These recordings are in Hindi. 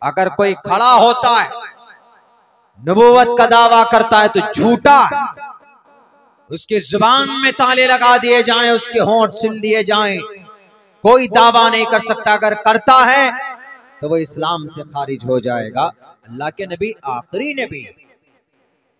अगर कोई खड़ा होता है नबूवत का दावा करता है तो झूठा है, उसकी जुबान में ताले लगा दिए जाएं, उसके होंठ सिल दिए जाएं, कोई दावा नहीं कर सकता। अगर करता है तो वो इस्लाम से खारिज हो जाएगा। अल्लाह के नबी आखिरी नबी,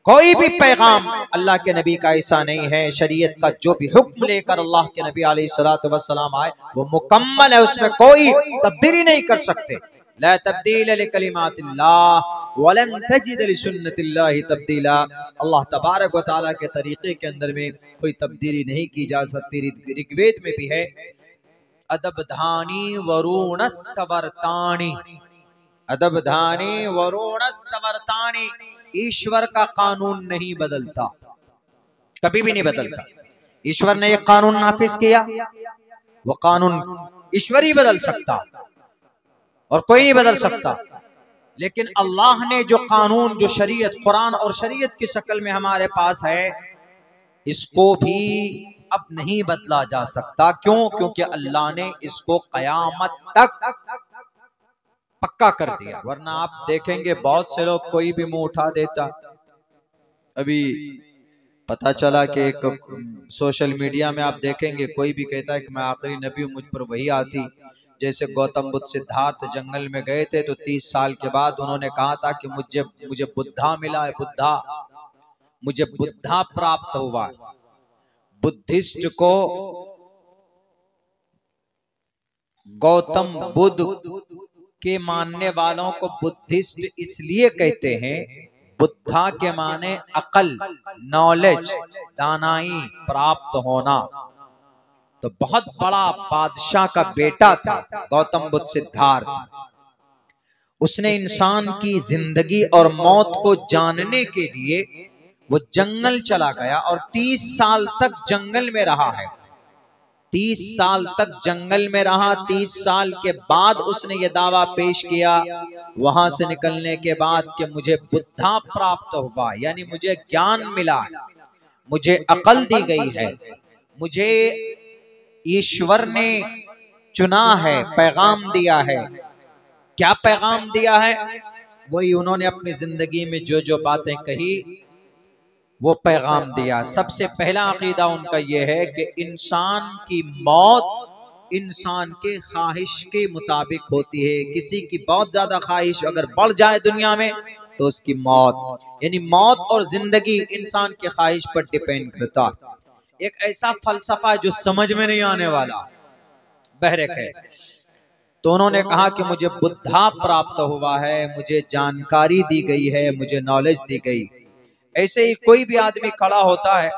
कोई भी पैगाम अल्लाह के नबी का ऐसा नहीं है। शरीयत का जो भी हुक्म लेकर अल्लाह के नबी अलैहिस्सलातु वस्सलाम आए वो मुकम्मल है, उसमें कोई तब्दीली नहीं कर सकते। ला तब्दील लिकलिमातिल्लाह वलन तजिद लिसुन्नतिल्लाहि तब्दीला। अल्लाह तबारक व तआला के तरीके के अंदर में कोई तब्दीली नहीं की जा सकती। ऋग्वेद में भी है अदबधानी वरुण सवर्तानी, अदबधानी वरुण सवर्तानी। ईश्वर का कानून नहीं बदलता, कभी भी नहीं बदलता। ईश्वर ने एक कानून नाफिज किया, वो कानून ईश्वर ही बदल सकता और कोई नहीं बदल सकता। लेकिन अल्लाह ने जो कानून, जो शरीयत, कुरान और शरीयत की शक्ल में हमारे पास है, इसको भी अब नहीं बदला जा सकता। क्यों? क्योंकि अल्लाह ने इसको कयामत तक पक्का कर दिया। वरना आप देखेंगे बहुत से लोग कोई भी मुंह उठा देता। अभी पता चला कि एक सोशल मीडिया में आप देखेंगे कोई भी कहता है कि मैं आखिरी नबी हूं, मुझ पर वही आती। जैसे गौतम बुद्ध सिद्धार्थ जंगल में गए थे तो 30 साल के बाद उन्होंने कहा था कि मुझे बुद्धा मिला है, बुद्धा, मुझे बुद्धा प्राप्त हुआ है। बुद्धिस्ट को गौतम बुद्ध के मानने वालों को बुद्धिस्ट इसलिए कहते हैं, बुद्धा के माने अकल, नॉलेज, दानाई, प्राप्त होना। तो बहुत बड़ा बादशाह का बेटा था गौतम बुद्ध सिद्धार्थ। उसने इंसान की जिंदगी और मौत को जानने के लिए वो जंगल चला गया और 30 साल तक जंगल में रहा है। 30 साल तक जंगल में रहा। 30 साल के बाद उसने ये दावा पेश किया वहां से निकलने के बाद कि मुझे बुद्धा प्राप्त हुआ, यानी मुझे ज्ञान मिला, मुझे अकल दी गई है, मुझे ईश्वर ने चुना है, पैगाम दिया है। क्या पैगाम दिया है? वही उन्होंने अपनी जिंदगी में जो जो बातें कही वो पैगाम दिया। सबसे पहला अकीदा उनका यह है कि इंसान की मौत इंसान के ख्वाहिश के मुताबिक होती है। किसी की बहुत ज्यादा ख्वाहिश अगर बढ़ जाए दुनिया में तो उसकी मौत, यानी मौत और जिंदगी इंसान की ख्वाहिश पर डिपेंड करता। एक ऐसा फलसफा जो समझ में नहीं आने वाला, बहरे है। तो उन्होंने कहा कि मुझे बुद्धा प्राप्त हुआ है, मुझे जानकारी दी गई है, मुझे नॉलेज दी गई। ऐसे ही कोई भी आदमी खड़ा होता है,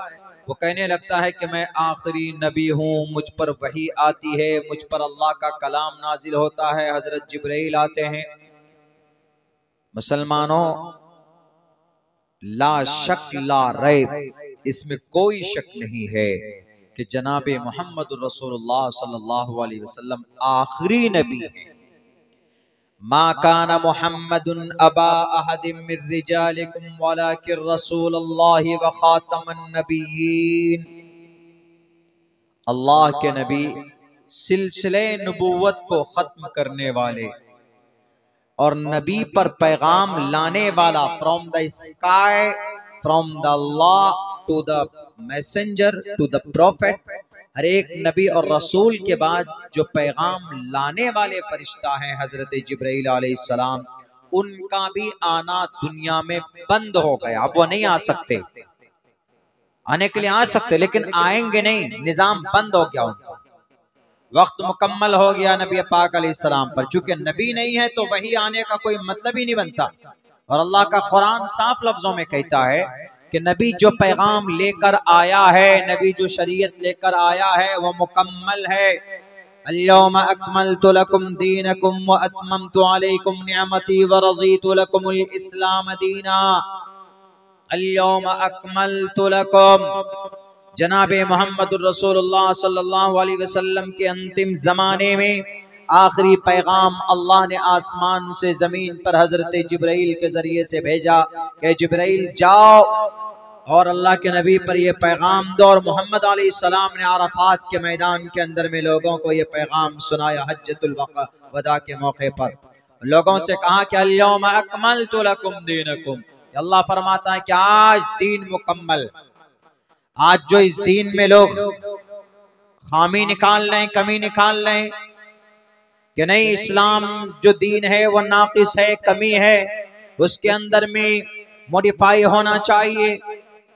वो कहने लगता है कि मैं आखिरी नबी हूँ, मुझ पर वही आती है, मुझ पर अल्लाह का कलाम नाजिल होता है, हजरत जिब्राइल आते हैं। मुसलमानों, ला शक ला रैब, इसमें कोई शक नहीं है कि जनाबे मोहम्मद रसूलुल्लाह सल्लल्लाहु अलैहि वसल्लम आखिरी नबी है। मा काना मुहम्मदुन अबा अहदिम मिर रिजालिकुम वलाकिन रसूलुल्लाहि व खातमन नबिय्यीन। अल्लाह के नबी सिलसिले नबूवत को खत्म करने वाले और नबी पर पैगाम लाने वाला, from the sky, from the Allah to the messenger to the prophet. हर एक नबी और रसूल के बाद जो पैगाम लाने वाले फरिश्ता हैं हजरत जिब्राइल अलैहिस्सलाम, उनका भी आना दुनिया में बंद हो गया। अब वो नहीं आ सकते, आने के लिए आ सकते लेकिन आएंगे नहीं, निजाम बंद हो गया उनका। वक्त मुकम्मल हो गया नबी पाक अलैहिस्सलाम पर। चूंकि नबी नहीं है तो वही आने का कोई मतलब ही नहीं बनता। और अल्लाह का कुरान साफ लफ्जों में कहता है कि नबी जो पैगाम लेकर आया है, नबी जो शरीयत लेकर आया है वो मुकम्मल है। अल-यौमा अकमलतु लकुम दीनकुम व अतममतु अलैकुम निअमती व रज़ीतु लकुमुल इस्लाम दीना। अल-यौमा अकमलतु लकुम, जनाबे मोहम्मद रसूलुल्लाह सल्लल्लाहु अलैहि वसल्लम के अंतिम जमाने में आखिरी पैगाम अल्लाह ने आसमान से जमीन पर हजरत जिब्राइल के जरिए से भेजा कि जिब्राइल जाओ और अल्लाह के नबी पर यह पैगाम दो। और मोहम्मद अलैहिस्सलाम ने अराफात के मैदान के अंदर में लोगों को यह पैगाम सुनाया हज्जतुल वदा के मौके पर। लोगों से कहा कि अल-यौमा अकमलतु लकुम दीनकुम, अल्लाह फरमाता है कि आज दीन मुकम्मल। आज जो इस दीन में लोग खामी निकाल रहे हैं, कमी निकाल रहे हैं कि नहीं इस्लाम जो दीन है वो नाकिस है, कमी है, उसके अंदर में मॉडिफाई होना चाहिए।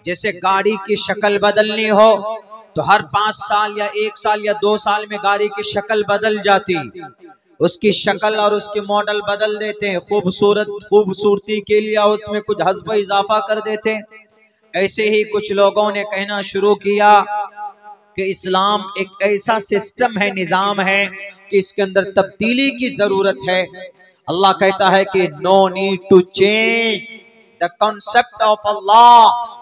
जैसे गाड़ी की शक्ल बदलनी हो तो हर 5 साल या 1 साल या 2 साल में गाड़ी की शक्ल बदल जाती, उसकी शक्ल और उसकी मॉडल बदल देते हैं, खूबसूरती के लिए उसमें कुछ हज़्ब इजाफा कर देते हैं। ऐसे ही कुछ लोगों ने कहना शुरू किया कि इस्लाम एक ऐसा सिस्टम है, निजाम है कि इसके अंदर तब्दीली की जरूरत है। अल्लाह कहता है कि no need to change the concept of Allah,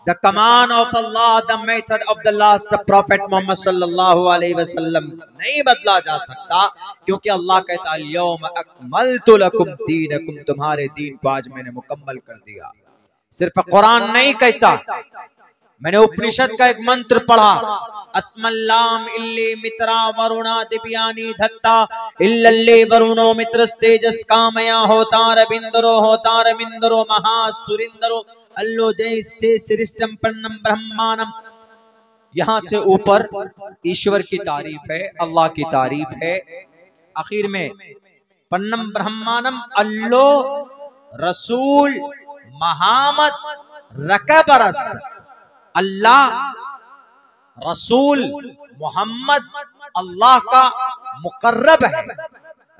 the command of Allah, the method of the last prophet Mohammad सल्लल्लाहु अलैहि वसल्लम नहीं बदला जा सकता, क्योंकि अल्लाह कहता है यौम अकमलतु लकुम दीनकुम, तुम्हारे दीन को आज मैंने मुकम्मल कर दिया। सिर्फ कुरान नहीं कहता, मैंने उपनिषद का एक मंत्र पढ़ा, अस्मल्लाम इल्ली मित्रा वरुणा दिव्यानी धत्ता इल्लल्ले वरुणो मित्रस्तेजस कामया होता रविंदरो महासुरिंदरो अल्लो जय सृष्टम पन्नम ब्रह्मानम। यहां से ऊपर ईश्वर की तारीफ है, अल्लाह की तारीफ है, आखिर में पन्नम ब्रह्मानम अल्लो रसूल महामद रकबरस, अल्लाह रसूल मोहम्मद अल्लाह का मुकर्रब है,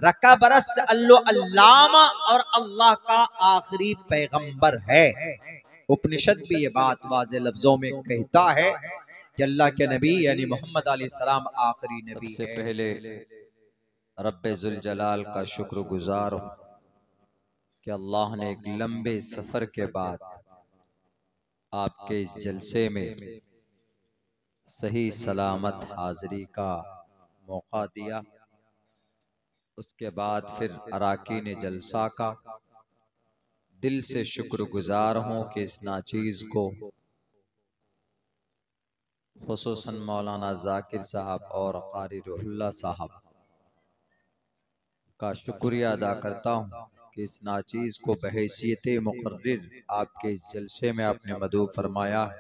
रकबरस अल्लो अल्लामा और अल्लाह का आखिरी पैगंबर है। उपनिषद भी ये बात वाज़े लफ्जों में कहता है कि अल्लाह के नबी यानी मोहम्मद अलैहिस्सलाम आखिरी नबी है। पहले रब्बे जुल जलाल का शुक्रगुजार हूं कि अल्लाह ने एक लंबे सफर के बाद आपके इस जलसे में सही सलामत हाजिरी का मौका दिया। उसके बाद फिर अराकीन जलसा का दिल से शुक्रगुजार हूँ कि इस नाचीज़ को खुसूसन मौलाना जाकिर साहब और कारी रुहुल्लाह साहब का शुक्रिया अदा करता हूँ कि इस नाचीज़ को बहैसियत मुकर्रिर आपके इस जलसे में आपने मदऊ फरमाया है।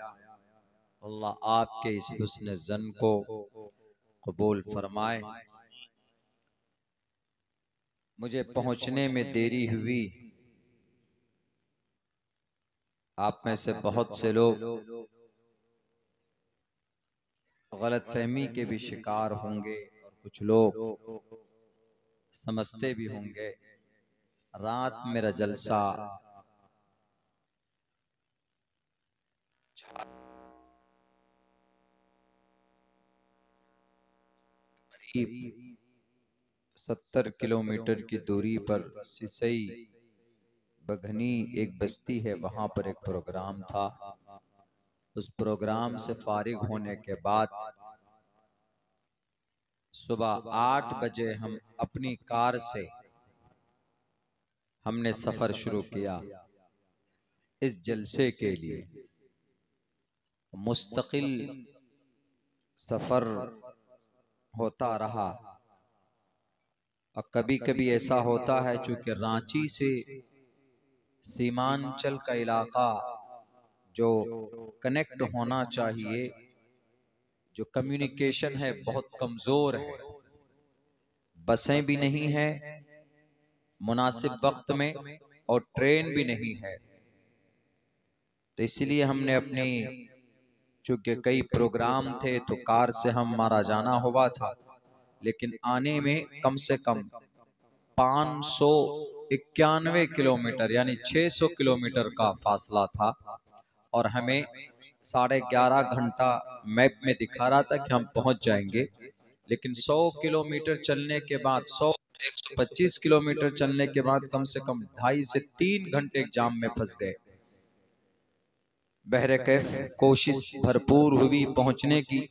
अल्लाह आपके इस हुस्न ज़न को कबूल फरमाए। मुझे पहुँचने में देरी हुई, आप में से बहुत से लोग गलतफहमी के भी शिकार होंगे और कुछ लोग समझते भी होंगे। रात मेरा जलसा करीब 70 किलोमीटर की दूरी पर सिसई बघनी एक बस्ती है, वहां पर एक प्रोग्राम था। उस प्रोग्राम से फारिग होने के बाद सुबह 8 बजे हम अपनी कार से हमने सफर शुरू किया इस जलसे के लिए। मुस्तकिल सफर होता रहा और कभी कभी ऐसा होता है चूंकि रांची से सीमांचल का इलाका जो कनेक्ट होना चाहिए, जो कम्युनिकेशन है बहुत कमजोर है, बसें भी नहीं है मुनासिब वक्त में और ट्रेन भी नहीं है। तो इसलिए हमने अपनी, चूंकि कई प्रोग्राम थे तो कार से हमारा जाना हुआ था, लेकिन आने में कम से कम 591 किलोमीटर यानी 600 किलोमीटर का फासला था और हमें 11.5 घंटा मैप में दिखा रहा था कि हम पहुंच जाएंगे। लेकिन 100 किलोमीटर चलने के बाद 125 किलोमीटर चलने के बाद कम से कम 2.5 से 3 घंटे जाम में फंस गए। बहरे कैफ कोशिश भरपूर हुई पहुंचने की।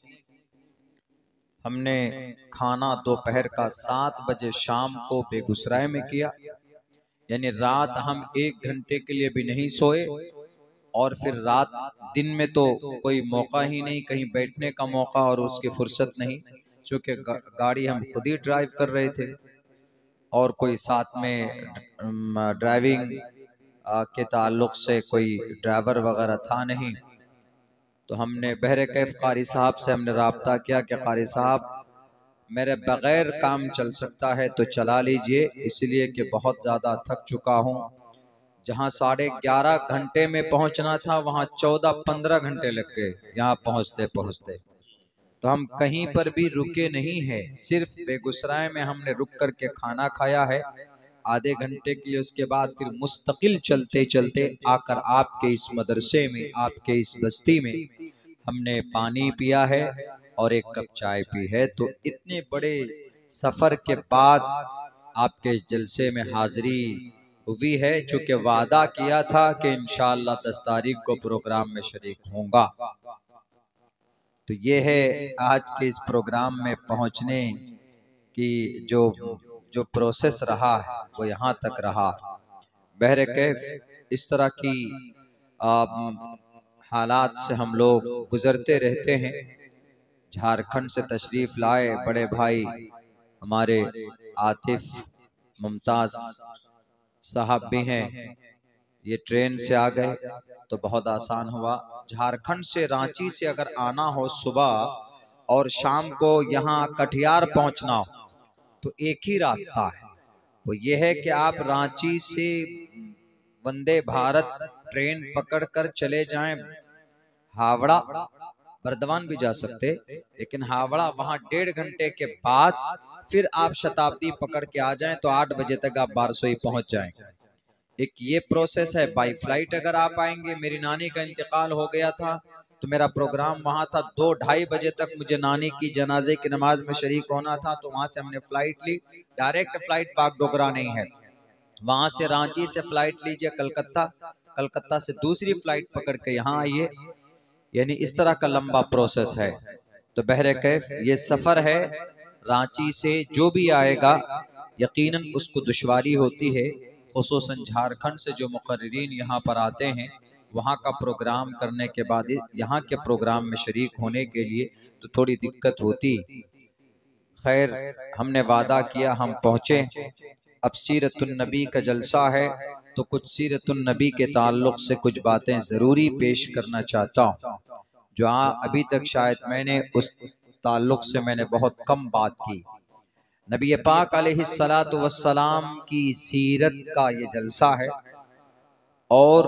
हमने खाना दोपहर का 7 बजे शाम को बेगूसराय में किया, यानी रात हम 1 घंटे के लिए भी नहीं सोए और फिर रात दिन में तो कोई मौका ही नहीं, कहीं बैठने का मौका और उसकी फुर्सत नहीं, क्योंकि गाड़ी हम खुद ही ड्राइव कर रहे थे। और कोई साथ में ड्राइविंग के ताल्लुक से कोई ड्राइवर वगैरह था नहीं। तो हमने बहरे कैफ कारी साहब से हमने राब्ता किया कि कारी साहब मेरे बगैर काम चल सकता है तो चला लीजिए, इसलिए कि बहुत ज़्यादा थक चुका हूँ। जहाँ 11:30 घंटे में पहुँचना था वहाँ 14-15 घंटे लग गए यहाँ पहुँचते पहुँचते। तो हम कहीं पर भी रुके नहीं हैं, सिर्फ बेगूसराय में हमने रुक कर के खाना खाया है आधे घंटे के लिए। उसके बाद फिर मुस्तकिल चलते चलते आकर आपके इस मदरसे में, आपके इस बस्ती में हमने पानी पिया है और एक कप चाय पी है। तो इतने बड़े सफ़र के बाद आपके इस जलसे में हाजिरी हुई है, चूँकि वादा किया था कि इंशाअल्लाह 10 तारीख को प्रोग्राम में शरीक होऊंगा। तो ये है आज के इस प्रोग्राम में पहुंचने की जो प्रोसेस रहा है वो यहाँ तक रहा। बहरे कैफ इस तरह की हालात से हम लोग गुजरते रहते हैं। झारखंड से तशरीफ लाए बड़े भाई हमारे आतिफ मुमताज साहब भी हैं, ये ट्रेन से आ गए तो बहुत आसान हुआ। झारखंड से रांची से अगर आना हो सुबह और शाम को यहाँ कटिहार पहुँचना हो तो एक ही रास्ता है, वो ये है कि आप रांची से वंदे भारत ट्रेन पकड़कर चले जाएं हावड़ा। बर्दवान भी जा सकते, लेकिन हावड़ा वहाँ 1.5 घंटे के बाद फिर आप शताब्दी पकड़ के आ जाएं तो 8 बजे तक आप बारसोई पहुँच जाएंगे। एक ये प्रोसेस है। बाई फ्लाइट अगर आप आएंगे, मेरी नानी का इंतकाल हो गया था तो मेरा प्रोग्राम वहाँ था, 2-2:30 बजे तक मुझे नानी की जनाजे की नमाज में शरीक होना था। तो वहाँ से हमने फ्लाइट ली, डायरेक्ट फ्लाइट बागडोगरा नहीं है, वहाँ से रांची से फ्लाइट लीजिए कलकत्ता, कलकत्ता से दूसरी फ्लाइट पकड़ के यहाँ आइए, यानी इस तरह का लंबा प्रोसेस है। तो बहरे कैफ ये सफ़र है। रांची से जो भी आएगा यकीनन उसको दुश्वारी होती है, खुसूसन झारखंड से जो मुकर्रिरीन यहाँ पर आते हैं वहाँ का प्रोग्राम करने के बाद यहाँ के प्रोग्राम में शरीक होने के लिए तो थोड़ी दिक्कत होती। खैर हमने वादा किया, हम पहुँचे। अब सीरतुन नबी का जलसा है तो कुछ सीरतुन नबी के ताल्लुक़ से कुछ बातें ज़रूरी पेश करना चाहता हूँ, जो अभी तक शायद मैंने उस ताल्लुक़ से मैंने बहुत कम बात की। नबी पाक अलैहिस्सलातु वस्सलाम की सीरत का ये जलसा है। और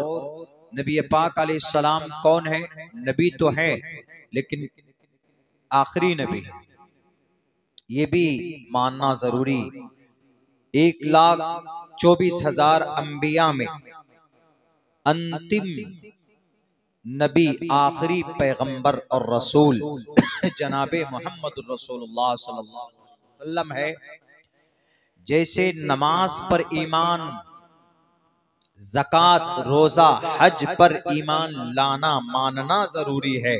नबी पाक अलैहिस्सलाम कौन है? नबी तो है लेकिन आखिरी नबी है, ये भी मानना जरूरी। 1,24,000 अंबिया में अंतिम नबी, आखिरी पैगंबर और रसूल जनाबे मोहम्मद रसूलुल्लाह सल्लल्लाहु अलैहि वसल्लम है। जैसे नमाज पर ईमान, ज़कात, रोजा, हज पर ईमान लाना मानना जरूरी है,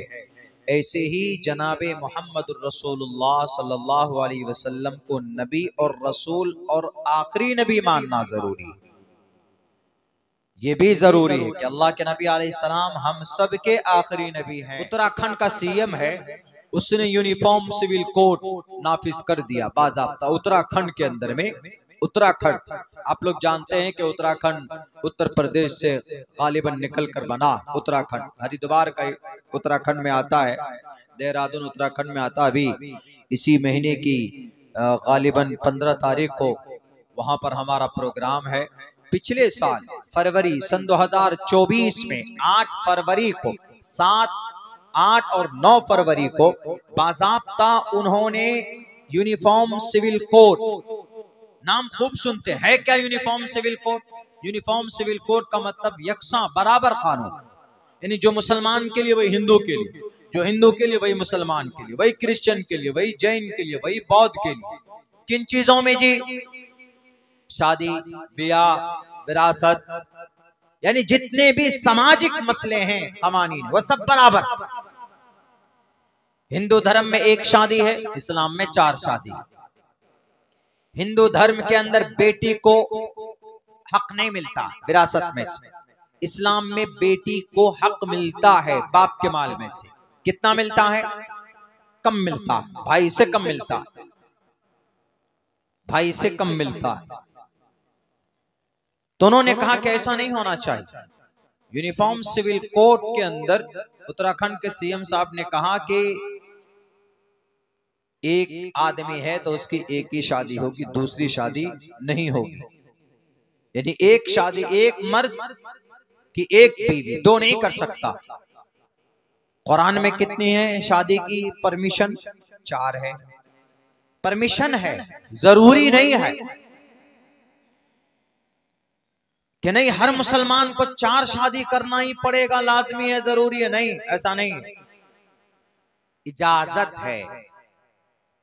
ऐसे ही जनाबे मोहम्मद रसूलुल्लाह सल्लल्लाहु अलैहि वसल्लम को नबी और रसूल और आखिरी नबी मानना जरूरी है। ये भी जरूरी है कि अल्लाह के नबी अलैहिस्सलाम हम सब के आखिरी नबी हैं। उत्तराखंड का सीएम है, उसने यूनिफॉर्म सिविल कोड नाफिज कर दिया बाज़ाब्ता उत्तराखंड के अंदर में। उत्तराखंड आप लोग जानते हैं कि उत्तराखंड उत्तर प्रदेश से गालिबन निकल कर बना। उत्तराखंड हरिद्वार का उत्तराखंड में आता है, देहरादून उत्तराखंड में आता है। अभी इसी महीने की गालिबन 15 तारीख को वहां पर हमारा प्रोग्राम है। पिछले साल फरवरी सन 2024 में 8 फरवरी को, 7, 8 और 9 फरवरी को बाज़ाब्ता उन्होंने यूनिफॉर्म सिविल कोड, नाम खूब सुनते हैं क्या uniform civil code? Uniform civil code का मतलब यकसा बराबर कानून, यानी जो मुसलमान के लिए वही हिंदू के लिए, जो हिंदू के लिए वही मुसलमान के लिए, वही क्रिश्चियन के लिए, वही जैन के लिए, वही बौद्ध के लिए। किन चीजों में जी? शादी, ब्याह, विरासत, यानी जितने भी सामाजिक मसले हैं कवानीन वो सब बराबर। हिंदू धर्म में 1 शादी है, इस्लाम में 4 शादी। हिंदू धर्म के अंदर बेटी को हक नहीं मिलता विरासत में से, इस्लाम में बेटी को हक मिलता है बाप के माल में से। कितना मिलता है? कम मिलता, भाई से कम मिलता। भाई से कम मिलता है। तो उन्होंने कहा कि ऐसा नहीं होना चाहिए। यूनिफॉर्म सिविल कोड के अंदर उत्तराखंड के सीएम साहब ने कहा कि एक आदमी है तो उसकी एक ही शादी होगी, दूसरी शादी नहीं होगी। यानी एक शादी, एक मर्द की एक बीवी, दो नहीं कर सकता। कुरान में कितनी है शादी की परमिशन? 4 है। परमिशन है, जरूरी नहीं है कि नहीं हर मुसलमान को 4 शादी करना ही पड़ेगा, लाजमी है, जरूरी है। नहीं, ऐसा नहीं, इजाजत है।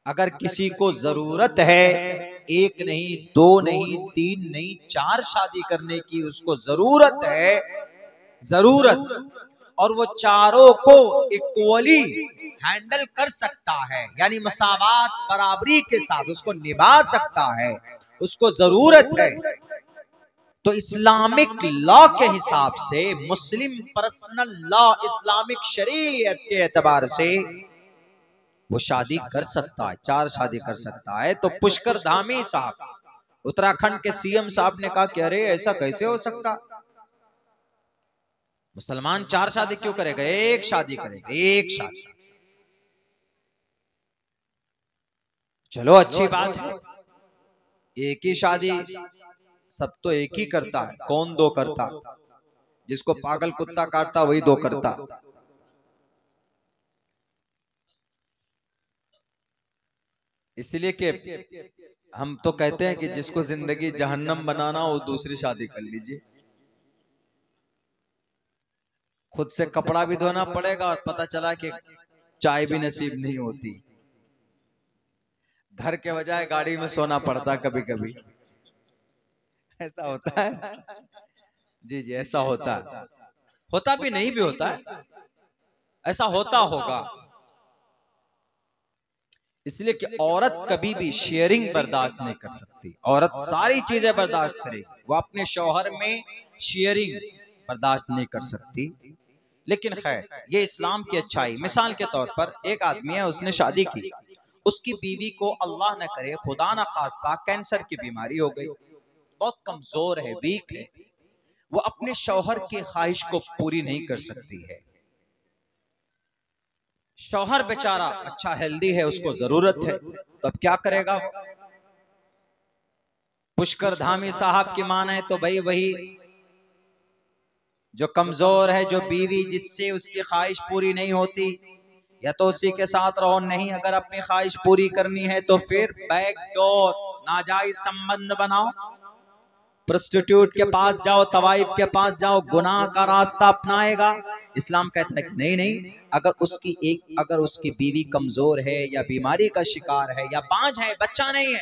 अगर किसी को जरूरत है, एक नहीं, 2 नहीं, 3 नहीं, 4 शादी करने की उसको जरूरत है, जरूरत, और वो चारों को इक्वली हैंडल कर सकता है, यानी मसावात बराबरी के साथ उसको निभा सकता है, उसको जरूरत है, तो इस्लामिक लॉ के हिसाब से, मुस्लिम पर्सनल लॉ, इस्लामिक शरीयत के एतबार से वो शादी कर सकता है, 4 शादी कर सकता है। तो पुष्कर धामी साहब, उत्तराखंड के सीएम साहब ने कहा कि अरे ऐसा कैसे हो सकता, मुसलमान 4 शादी क्यों करेगा, एक शादी करेगा, एक शादी। चलो अच्छी बात है, एक ही शादी सब तो एक ही करता है, कौन 2 करता? जिसको पागल कुत्ता काटता वही 2 करता। इसलिए कि हम तो कहते हैं कि जिसको जिंदगी जहन्नम बनाना हो, वो दूसरी शादी कर लीजिए। खुद से कपड़ा भी धोना पड़ेगा और पता चला कि चाय भी नसीब नहीं होती, घर के बजाय गाड़ी में सोना पड़ता कभी कभी। ऐसा होता है जी जी, ऐसा होता है, होता भी नहीं भी होता है, ऐसा होता होगा। इसलिए कि औरत कभी भी शेयरिंग बर्दाश्त नहीं कर सकती, औरत सारी चीजें बर्दाश्त करेगी, वो अपने शौहर में शेयरिंग बर्दाश्त नहीं कर सकती। लेकिन खैर, ये इस्लाम की अच्छाई। मिसाल के तौर पर एक आदमी है, उसने शादी की, उसकी बीवी को अल्लाह न करे, खुदा न खास्ता, कैंसर की बीमारी हो गई, बहुत कमजोर है, वीक है, वो अपने शौहर की ख्वाहिश को पूरी नहीं कर सकती है। शौहर बेचारा अच्छा हेल्दी है, उसको जरूरत है, तो अब क्या करेगा? पुष्कर धामी साहब की माने तो भाई वही जो कमजोर है, जो बीवी जिससे उसकी ख्वाहिश पूरी नहीं होती, या तो उसी के साथ रहो, नहीं अगर अपनी ख्वाहिश पूरी करनी है तो फिर बैकडोर, नाजायज संबंध बनाओ, प्रोस्टिट्यूट के पास जाओ, तवाइफ के पास जाओ, गुनाह का रास्ता अपनाएगा। इस्लाम कहता है कि नहीं नहीं, अगर उसकी बीवी कमजोर है या बीमारी का शिकार है या बांझ है, बच्चा नहीं है,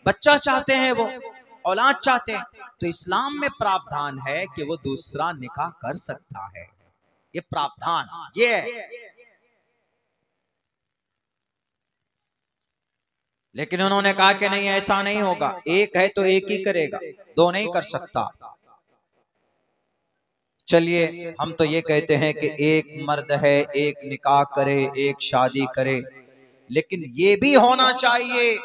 बच्चा चाहते हैं, वो औलाद चाहते हैं, तो इस्लाम में प्रावधान है कि वो दूसरा निकाह कर सकता है। ये प्रावधान ये है। लेकिन उन्होंने कहा कि नहीं ऐसा नहीं होगा, एक है तो एक ही करेगा, 2 नहीं कर सकता। चलिए हम तो ये कहते हैं कि एक मर्द है, एक निकाह करे, एक शादी करे, लेकिन ये भी होना चाहिए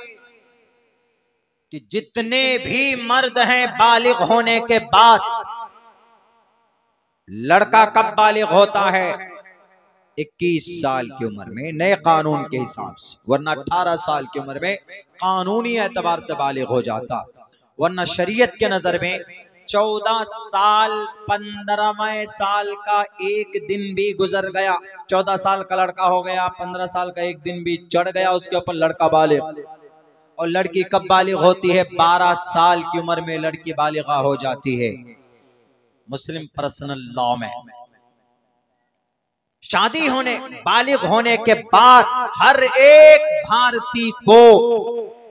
कि जितने भी मर्द हैं बालिग होने के बाद, लड़का कब बालिग होता है? 21 साल की उम्र में, नए कानून के हिसाब से, वरना 18 साल की उम्र में कानूनी एतबार से बालिग हो जाता, वरना शरीयत के नजर में 14 साल 15वें साल का एक दिन भी गुजर गया, 14 साल का लड़का हो गया, 15 साल का एक दिन भी चढ़ गया उसके ऊपर, लड़का बालिग। और लड़की कब बालिग होती है? 12 साल की उम्र में लड़की बालिगा हो जाती है। मुस्लिम पर्सनल लॉ में शादी होने, बालिग होने के बाद हर एक भारतीय को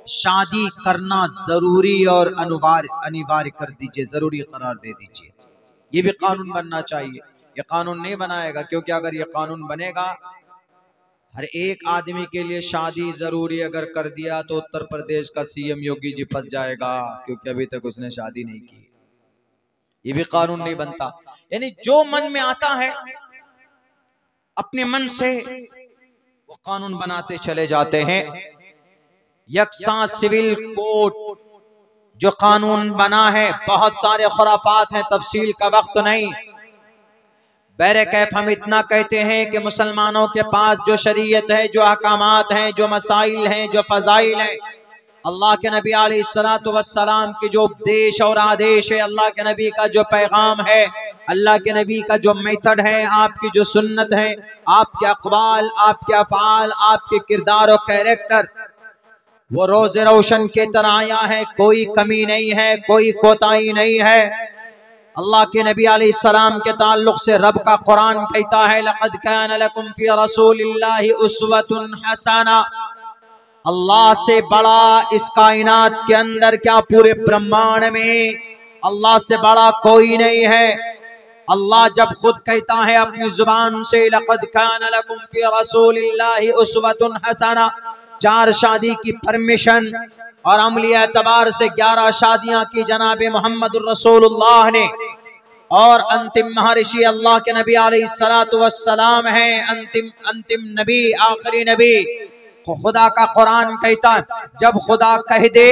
शादी करना जरूरी और अनिवार्य कर दीजिए, जरूरी करार दे दीजिए। ये भी कानून बनना चाहिए। ये कानून नहीं बनाएगा, क्योंकि अगर ये कानून बनेगा, हर एक आदमी के लिए शादी जरूरी अगर कर दिया तो उत्तर प्रदेश का सीएम योगी जी फंस जाएगा, क्योंकि अभी तक उसने शादी नहीं की। ये भी कानून नहीं बनता। यानी जो मन में आता है अपने मन से वो कानून बनाते चले जाते हैं। यकसा सिविल कोड जो कानून बना है, बहुत सारे खुराफात हैं, तफसील का वक्त नहीं। बहरकैफ हम इतना कहते हैं कि मुसलमानों के पास जो शरीयत है, जो अहकामात हैं, जो मसाइल हैं, जो फजाइल हैं, अल्लाह के नबी अलैहिस्सलातु वस्सलाम की जो उपदेश और आदेश है, अल्लाह के नबी का जो पैगाम है, अल्लाह के नबी का जो मेथड है, आपकी जो सुन्नत है, आपके अक़वाल, आपके अफ़आल, आपके किरदार और कैरेक्टर, वो रोज़े रोशन के तरह आया है, कोई कमी नहीं है, कोई कोताही नहीं है। अल्लाह के नबी अलैहिस्सलाम के ताल्लुक से रब का कुरान कहता है, लक़द कान लकुम फ़ी रसूलिल्लाहि उस्वतुन हसना। अल्लाह से बड़ा इस कायनात के अंदर, क्या पूरे ब्रह्मांड में अल्लाह से बड़ा कोई नहीं है। अल्लाह जब खुद कहता है अपनी जुबान से, लक़द कान लकुम फ़ी रसूलिल्लाहि उस्वतुन हसना, 4 शादी की परमिशन और अमली एतबार से 11 शादियां की जनाब मोहम्मद रसूलुल्लाह ने, और अंतिम महर्षि अल्लाह के नबी अलैहिस्सलातु वस्सलाम है, अंतिम नबी, आखिरी नबी। खुदा का कुरान कहता है, जब खुदा कह दे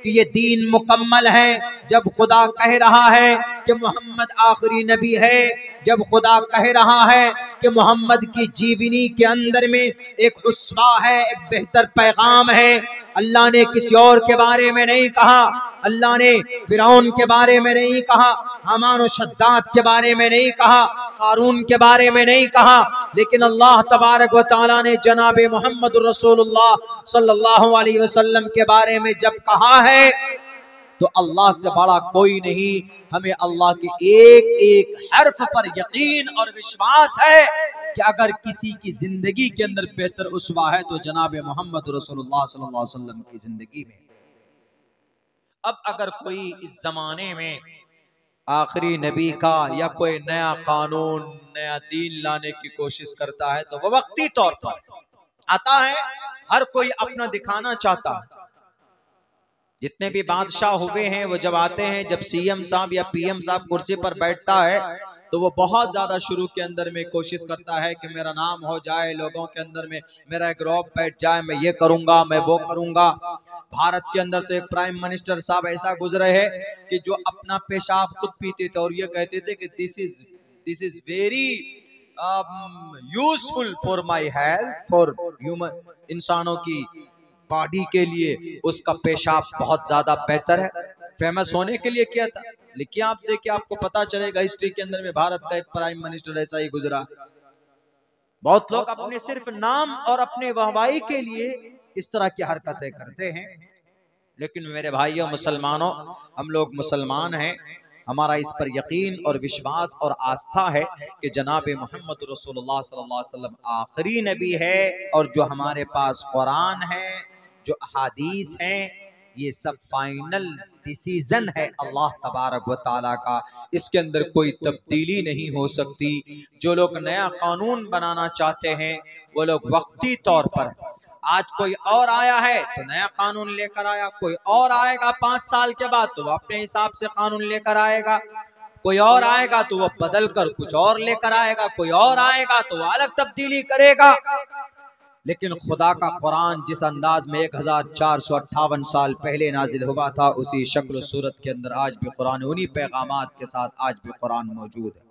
कि ये दीन मुकम्मल है, जब खुदा कह रहा है कि मोहम्मद आखिरी नबी है, जब खुदा कह रहा है कि मोहम्मद की जीवनी के अंदर में एक उस्वा है, एक बेहतर पैगाम है, अल्लाह ने किसी और के बारे में नहीं कहा, अल्लाह ने फिरौन के बारे में नहीं कहा, हामान और शद्दाद के बारे में नहीं कहा, कारून के बारे में नहीं कहा, लेकिन अल्लाह तबारक व तआला ने जनाब मोहम्मद रसूलुल्लाह सल्लल्लाहु अलैहि वसल्लम के बारे में जब कहा है, तो अल्लाह से बड़ा कोई नहीं। हमें अल्लाह के एक एक हर्फ पर यकीन और विश्वास है कि अगर किसी की जिंदगी के अंदर बेहतर उस्वा है तो जनाब मोहम्मद रसूलुल्लाह सल्लल्लाहु अलैहि वसल्लम की जिंदगी में। अब अगर कोई इस जमाने में आखिरी नबी का या कोई नया कानून, नया दीन लाने की कोशिश करता है तो वह वक्ती तौर पर आता है, हर कोई अपना दिखाना चाहता है। जितने भी बादशाह हुए हैं वो जब आते हैं, जब सीएम साहब या पीएम साहब कुर्सी पर बैठता है तो वो बहुत ज्यादा शुरू के अंदर में कोशिश करता है कि मेरा नाम हो जाए, लोगों के अंदर में मेरा एक रौब बैठ जाए, मैं ये करूंगा, मैं वो करूंगा। भारत के अंदर तो एक प्राइम मिनिस्टर साहब ऐसा गुजरे हैं कि जो अपना पेशाब खुद पीते थे और ये कहते थे कि this is very useful for my health, for human, इंसानों की बॉडी के लिए उसका पेशाब बहुत ज्यादा बेहतर है। फेमस होने के लिए किया था, लेकिन आप देखिए, आपको पता चलेगा हिस्ट्री के अंदर में भारत का एक प्राइम मिनिस्टर ऐसा ही गुजरा। बहुत लोग अपने सिर्फ नाम और अपने वाहवाही के लिए इस तरह की हरकतें करते हैं, लेकिन मेरे भाइयों मुसलमानों, हम लोग मुसलमान हैं, हमारा इस पर यकीन और विश्वास और आस्था है कि जनाब मोहम्मद रसूलुल्लाह सल्लल्लाहु अलैहि वसल्लम आखिरी नबी है, और जो हमारे पास कुरान है, जो अहादीस हैं, ये सब फाइनल डिसीजन है अल्लाह तबारक व तआला का। इसके अंदर कोई तब्दीली नहीं हो सकती। जो लोग नया कानून बनाना चाहते हैं वो लोग वक्ती तौर पर, आज कोई और आया है तो नया कानून लेकर आया, कोई और आएगा 5 साल के बाद तो वो अपने हिसाब से कानून लेकर आएगा, कोई और आएगा तो वो बदल कर कुछ और लेकर आएगा, कोई और आएगा तो वो अलग तब्दीली करेगा। लेकिन खुदा का कुरान जिस अंदाज में 1458 साल पहले नाजिल हुआ था, उसी शक्ल सूरत के अंदर आज भी कुरान, उन्हीं पैगामात के साथ आज भी कुरान मौजूद है।